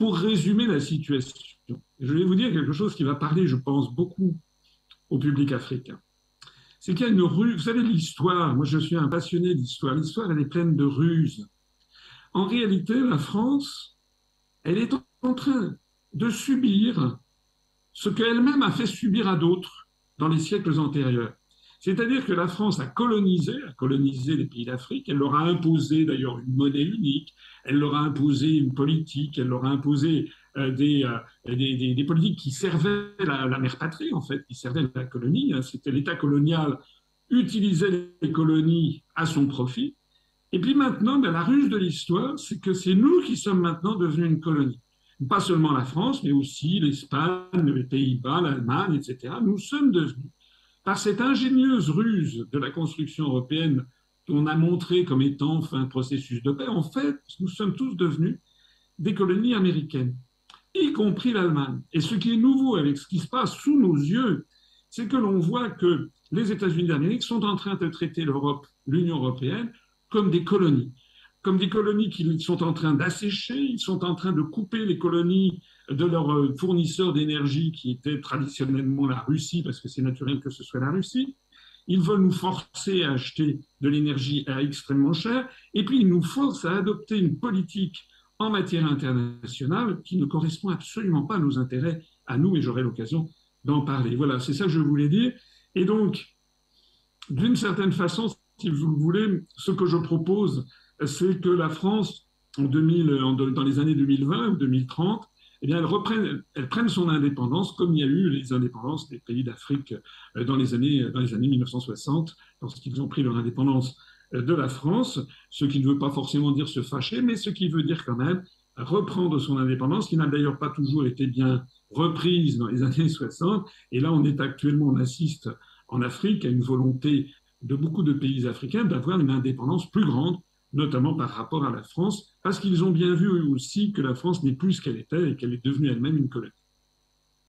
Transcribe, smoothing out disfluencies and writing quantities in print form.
pour résumer la situation. Je vais vous dire quelque chose qui va parler, je pense, beaucoup au public africain. C'est qu'il y a une rue, vous savez, l'histoire, moi je suis un passionné d'histoire, l'histoire elle est pleine de ruses. En réalité, la France, elle est en train de subir ce qu'elle-même a fait subir à d'autres dans les siècles antérieurs. C'est-à-dire que la France a colonisé les pays d'Afrique, elle leur a imposé d'ailleurs une monnaie unique, elle leur a imposé une politique, elle leur a imposé des politiques qui servaient la mère patrie, en fait, qui servaient la colonie. Hein. C'était l'État colonial utilisait les colonies à son profit. Et puis maintenant, ben, la ruse de l'histoire, c'est que c'est nous qui sommes maintenant devenus une colonie. Pas seulement la France, mais aussi l'Espagne, les Pays-Bas, l'Allemagne, etc. Nous sommes devenus, par cette ingénieuse ruse de la construction européenne qu'on a montré comme étant un processus de paix, en fait, nous sommes tous devenus des colonies américaines, y compris l'Allemagne. Et ce qui est nouveau avec ce qui se passe sous nos yeux, c'est que l'on voit que les États-Unis d'Amérique sont en train de traiter l'Europe, l'Union européenne, comme des colonies qu'ils sont en train d'assécher, ils sont en train de couper les colonies de leurs fournisseurs d'énergie qui étaient traditionnellement la Russie, parce que c'est naturel que ce soit la Russie. Ils veulent nous forcer à acheter de l'énergie à extrêmement cher, et puis ils nous forcent à adopter une politique en matière internationale qui ne correspond absolument pas à nos intérêts, à nous, et j'aurai l'occasion d'en parler. Voilà, c'est ça que je voulais dire. Et donc, d'une certaine façon, si vous voulez, ce que je propose, c'est que la France, dans les années 2020 ou 2030, eh bien, elle prenne son indépendance, comme il y a eu les indépendances des pays d'Afrique dans les années 1960, lorsqu'ils ont pris leur indépendance de la France, ce qui ne veut pas forcément dire se fâcher, mais ce qui veut dire quand même reprendre son indépendance, qui n'a d'ailleurs pas toujours été bien reprise dans les années 60. Et là, on assiste en Afrique à une volonté de beaucoup de pays africains d'avoir une indépendance plus grande, notamment par rapport à la France, parce qu'ils ont bien vu eux aussi que la France n'est plus ce qu'elle était et qu'elle est devenue elle-même une colonie.